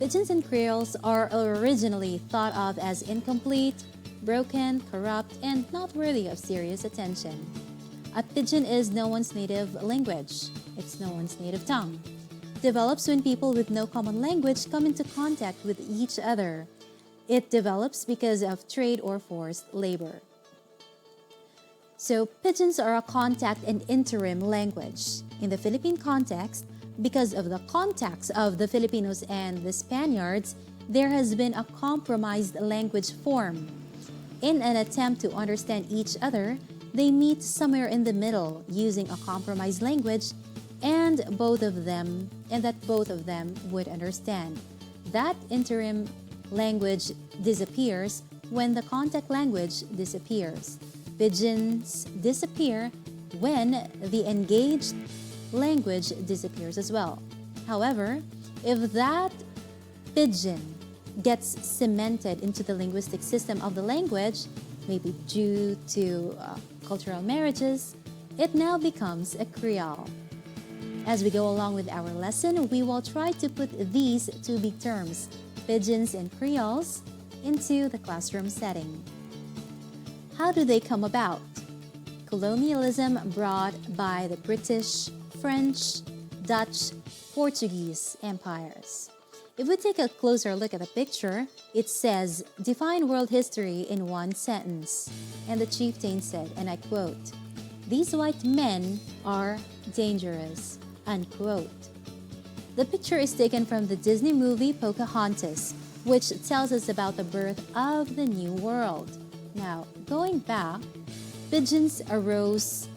Pidgins and Creoles are originally thought of as incomplete, broken, corrupt, and not worthy of serious attention. A pidgin is no one's native language. It's no one's native tongue. Develops when people with no common language come into contact with each other. It develops because of trade or forced labor. So, pidgins are a contact and interim language. In the Philippine context, because of the contacts of the Filipinos and the Spaniards, there has been a compromised language form. In an attempt to understand each other, they meet somewhere in the middle using a compromised language and that both of them would understand. That interim language disappears when the contact language disappears. Pidgins disappear when the engaged language disappears as well. However, if that pidgin gets cemented into the linguistic system of the language, maybe due to cultural marriages, it now becomes a Creole. As we go along with our lesson, we will try to put these two big terms, Pidgins and Creoles, into the classroom setting. How do they come about? Colonialism brought by the British, French, Dutch, Portuguese empires. If we take a closer look at the picture, it says, "Define world history in one sentence." And the chieftain said, and I quote, "These white men are dangerous," unquote. The picture is taken from the Disney movie Pocahontas, which tells us about the birth of the New World. Now, going back, pidgins arose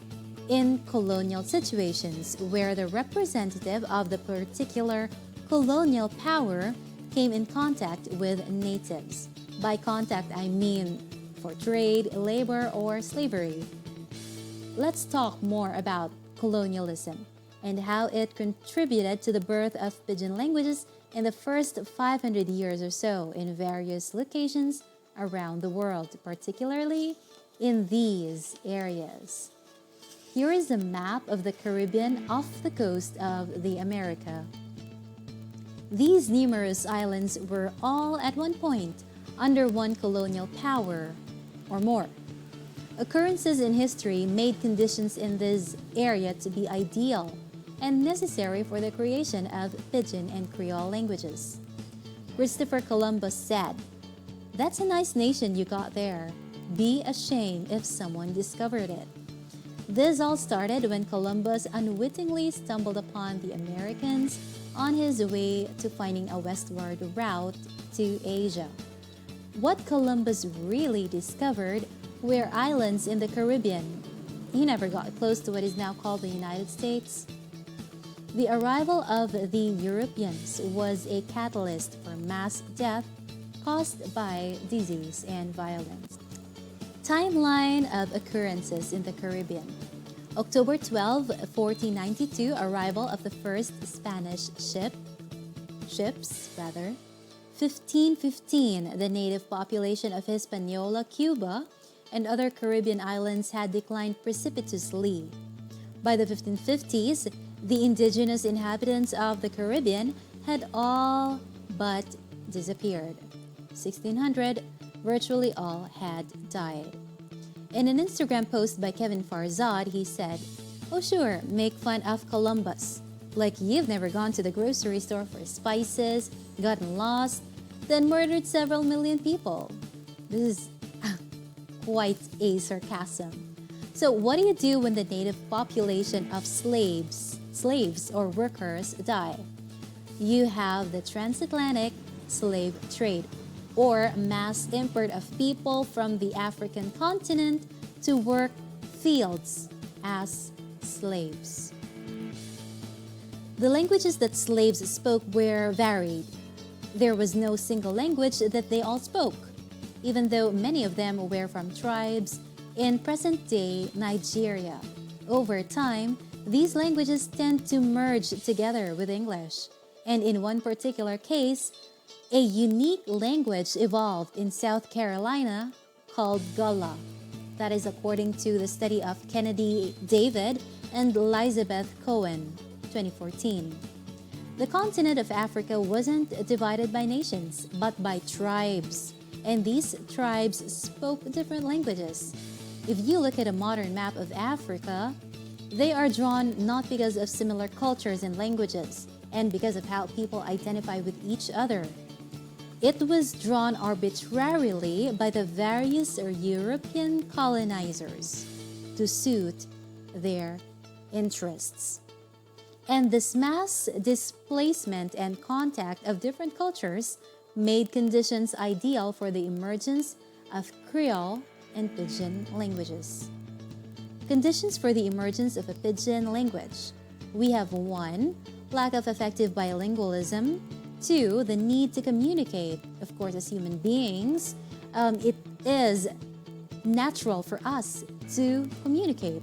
in colonial situations where the representative of the particular colonial power came in contact with natives. By contact, I mean for trade, labor, or slavery. Let's talk more about colonialism and how it contributed to the birth of pidgin languages in the first 500 years or so in various locations around the world, particularly in these areas. Here is a map of the Caribbean off the coast of the America. These numerous islands were all at one point under one colonial power or more. Occurrences in history made conditions in this area to be ideal and necessary for the creation of Pidgin and Creole languages. Christopher Columbus said, "That's a nice nation you got there. Be ashamed if someone discovered it." This all started when Columbus unwittingly stumbled upon the Americans on his way to finding a westward route to Asia. What Columbus really discovered were islands in the Caribbean. He never got close to what is now called the United States. The arrival of the Europeans was a catalyst for mass death caused by disease and violence. Timeline of occurrences in the Caribbean. October 12, 1492, arrival of the first Spanish ships. 1515, the native population of Hispaniola, Cuba, and other Caribbean islands had declined precipitously. By the 1550s, the indigenous inhabitants of the Caribbean had all but disappeared. 1600, virtually all had died. In an Instagram post by Kevin Farzad, he said, "Oh sure, make fun of Columbus. Like you've never gone to the grocery store for spices, gotten lost, then murdered several million people." This is quite a sarcasm. So what do you do when the native population of slaves or workers die? You have the transatlantic slave trade, or mass import of people from the African continent to work fields as slaves. The languages that slaves spoke were varied. There was no single language that they all spoke, even though many of them were from tribes in present-day Nigeria. Over time, these languages tend to merge together with English, and in one particular case, a unique language evolved in South Carolina called Gullah. That is according to the study of Kennedy David and Elizabeth Cohen, 2014. The continent of Africa wasn't divided by nations, but by tribes. And these tribes spoke different languages. If you look at a modern map of Africa, they are drawn not because of similar cultures and languages, and because of how people identify with each other. It was drawn arbitrarily by the various European colonizers to suit their interests. And this mass displacement and contact of different cultures made conditions ideal for the emergence of Creole and Pidgin languages. Conditions for the emergence of a Pidgin language. We have 1. Lack of effective bilingualism. 2. The need to communicate. Of course, as human beings, it is natural for us to communicate.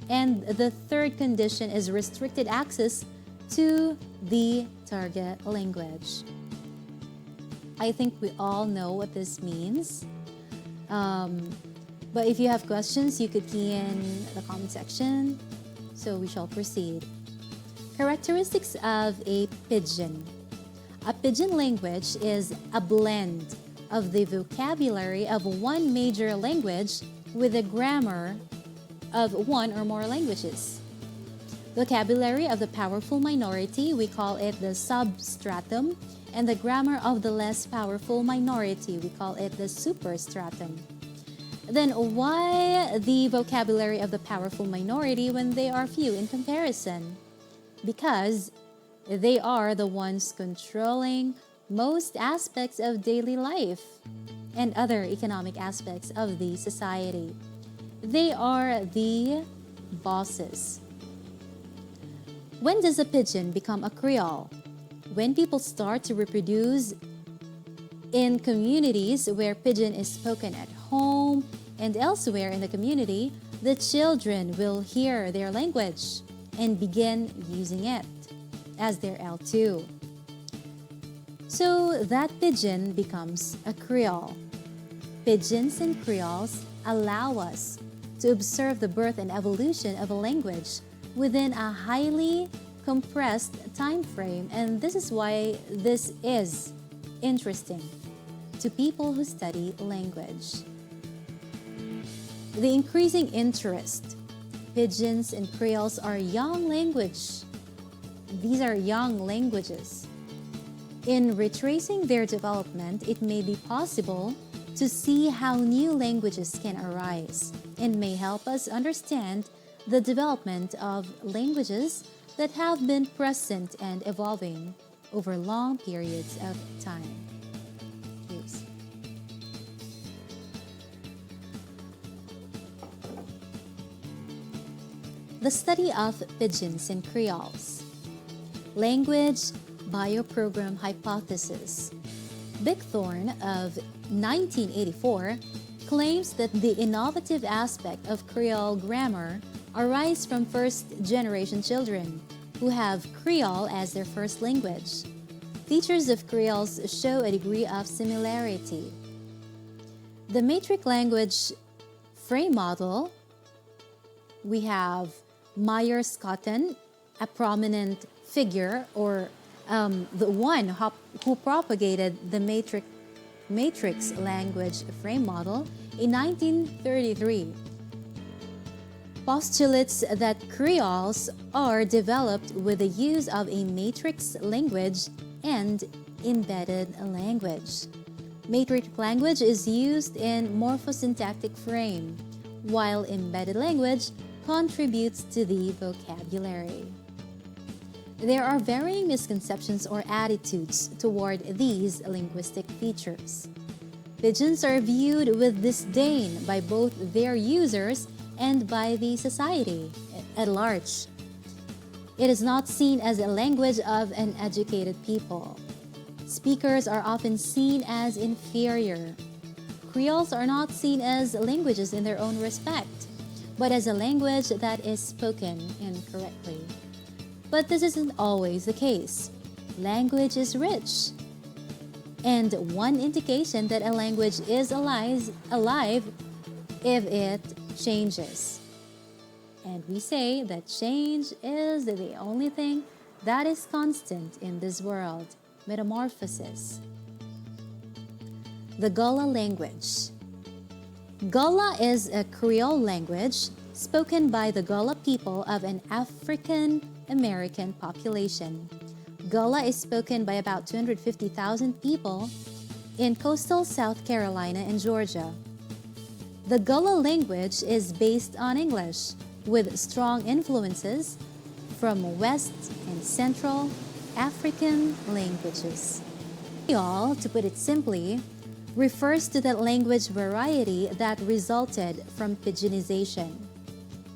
And the third condition is restricted access to the target language. I think we all know what this means. But if you have questions, you could key in the comment section. So we shall proceed. Characteristics of a Pidgin. A Pidgin language is a blend of the vocabulary of one major language with a grammar of one or more languages. Vocabulary of the powerful minority, we call it the substratum, and the grammar of the less powerful minority, we call it the superstratum. Then why the vocabulary of the powerful minority when they are few in comparison? Because they are the ones controlling most aspects of daily life and other economic aspects of the society. They are the bosses. When does a Pidgin become a Creole? When people start to reproduce in communities where Pidgin is spoken at home and elsewhere in the community, the children will hear their language and begin using it as their L2. So that Pidgin becomes a Creole. Pidgins and Creoles allow us to observe the birth and evolution of a language within a highly compressed time frame, and this is why this is interesting to people who study language. The increasing interest. Pidgins and Creoles are young language. These are young languages. In retracing their development, it may be possible to see how new languages can arise and may help us understand the development of languages that have been present and evolving over long periods of time. Yes. The study of Pidgins and Creoles. Language Bioprogram Hypothesis. Bickthorne of 1984 claims that the innovative aspect of Creole grammar arise from first-generation children who have Creole as their first language. Features of Creoles show a degree of similarity. The matrix language frame model, we have Myers-Cotton, a prominent figure, or the one who propagated the matrix language frame model in 1933. Postulates that Creoles are developed with the use of a matrix language and embedded language. Matrix language is used in morphosyntactic frame, while embedded language contributes to the vocabulary. There are varying misconceptions or attitudes toward these linguistic features. Pidgins are viewed with disdain by both their users and by the society at large. It is not seen as a language of an educated people. Speakers are often seen as inferior. Creoles are not seen as languages in their own respect, but as a language that is spoken incorrectly. But this isn't always the case. Language is rich. And one indication that a language is alive if it changes. And we say that change is the only thing that is constant in this world: metamorphosis. The Gullah language. Gullah is a Creole language spoken by the Gullah people of an African American population. Gullah is spoken by about 250,000 people in coastal South Carolina and Georgia. The Gullah language is based on English, with strong influences from West and Central African languages. Creole, to put it simply, refers to the language variety that resulted from Pidginization.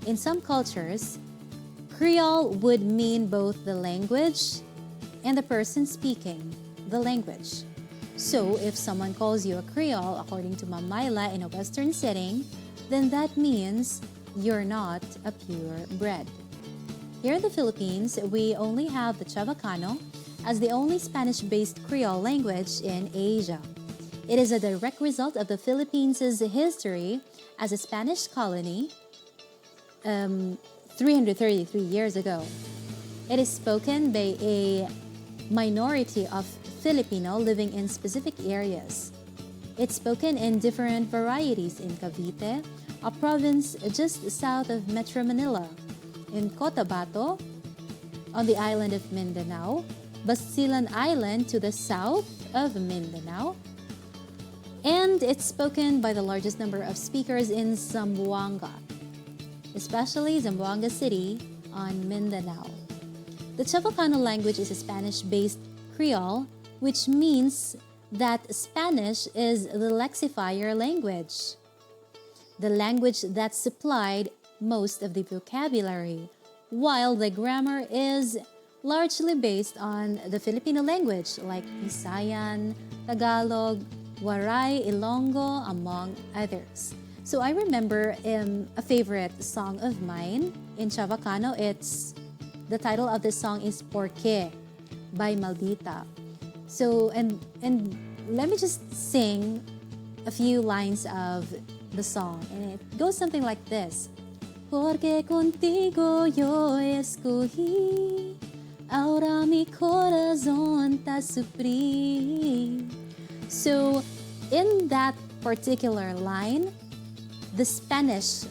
In some cultures, Creole would mean both the language and the person speaking the language. So if someone calls you a Creole, according to Mamayla, in a Western setting, then that means you're not a purebred. Here in the Philippines, we only have the Chavacano as the only Spanish-based Creole language in Asia. It is a direct result of the Philippines' history as a Spanish colony 333 years ago. It is spoken by a minority of Filipino living in specific areas. It's spoken in different varieties in Cavite, a province just south of Metro Manila, in Cotabato, on the island of Mindanao, Basilan Island to the south of Mindanao, and it's spoken by the largest number of speakers in Zamboanga, especially Zamboanga City on Mindanao. The Chavacano language is a Spanish-based Creole, which means that Spanish is the lexifier language, the language that supplied most of the vocabulary, while the grammar is largely based on the Filipino language like Visayan, Tagalog, Waray, Ilonggo, among others. So I remember a favorite song of mine in Chavacano. The title of the song is Porque by Maldita. So and let me just sing a few lines of the song, and it goes something like this: Porque contigo yo escogí, ahora mi corazón te sufrí. So in that particular line, the Spanish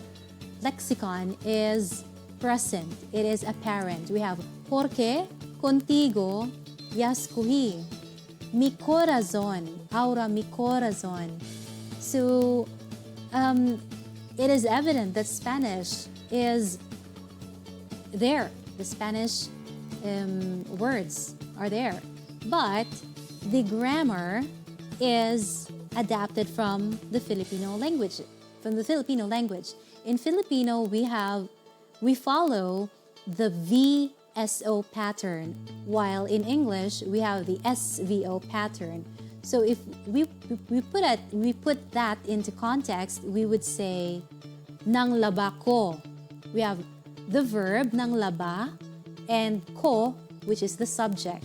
lexicon is present. It is apparent. We have porque contigo ya escogí, mi corazón, ahora mi corazón. So it is evident that Spanish is there. The Spanish words are there, but the grammar is adapted from the Filipino language. In Filipino, we follow the VSO pattern, while in English we have the SVO pattern. So if we put that into context, we would say nang laba ko. We have the verb nang laba and ko, which is the subject.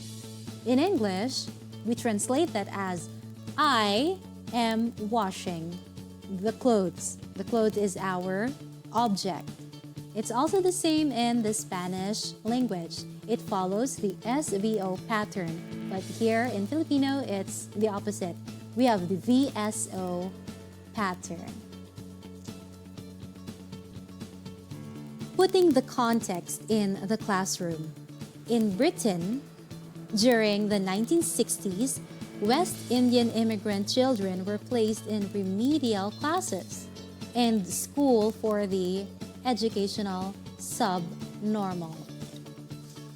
In English, we translate that as I am washing the clothes. The clothes is our object. It's also the same in the Spanish language. It follows the SVO pattern, but here in Filipino, it's the opposite. We have the VSO pattern. Putting the context in the classroom. In Britain, during the 1960s, West Indian immigrant children were placed in remedial classes and school for the educational subnormal.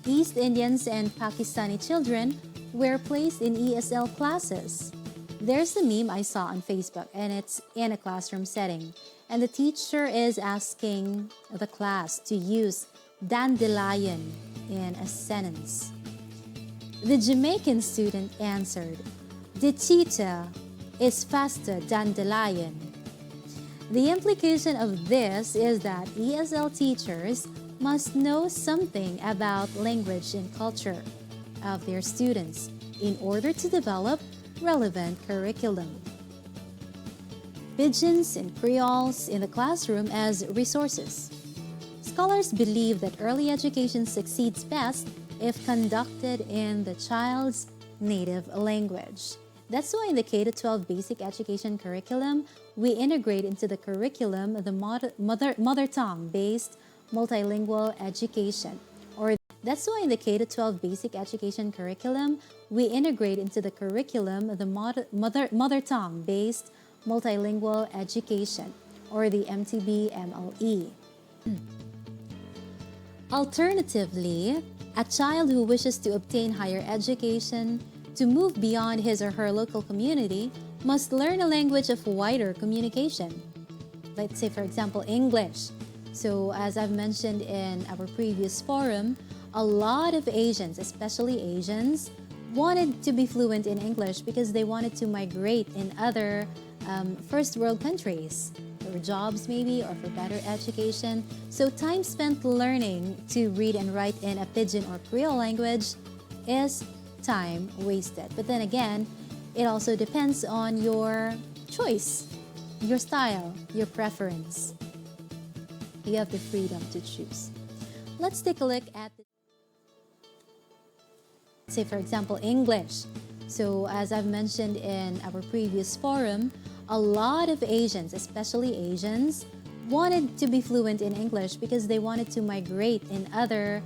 East Indians and Pakistani children were placed in ESL classes. There's a meme I saw on Facebook, and it's in a classroom setting, and the teacher is asking the class to use dandelion in a sentence. The Jamaican student answered, "The cheetah is faster than the lion." The implication of this is that ESL teachers must know something about language and culture of their students in order to develop relevant curriculum. Pidgins and Creoles in the classroom as resources. Scholars believe that early education succeeds best if conducted in the child's native language. That's why in the K-12 basic education curriculum, we integrate into the curriculum the mother tongue-based multilingual education. Or that's why in the K-12 basic education curriculum, we integrate into the curriculum the mother tongue-based multilingual education, or the MTB-MLE. Alternatively, a child who wishes to obtain higher education, to move beyond his or her local community, must learn a language of wider communication. Let's say, for example, English. So, as I've mentioned in our previous forum, a lot of Asians, especially Asians, wanted to be fluent in English because they wanted to migrate in other first world countries for jobs maybe, or for better education. So time spent learning to read and write in a Pidgin or Creole language is time wasted. But then again, it also depends on your choice, your style, your preference. You have the freedom to choose. Let's take a look at say, for example, English. So as I've mentioned in our previous forum, a lot of Asians, especially Asians, wanted to be fluent in English because they wanted to migrate in other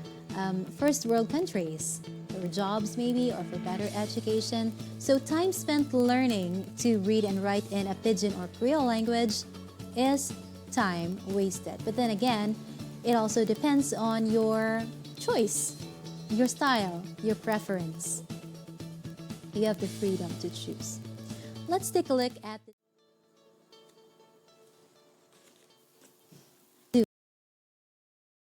first world countries for jobs maybe, or for better education. So time spent learning to read and write in a Pidgin or Creole language is time wasted. But then again, it also depends on your choice, your style, your preference. You have the freedom to choose. Let's take a look at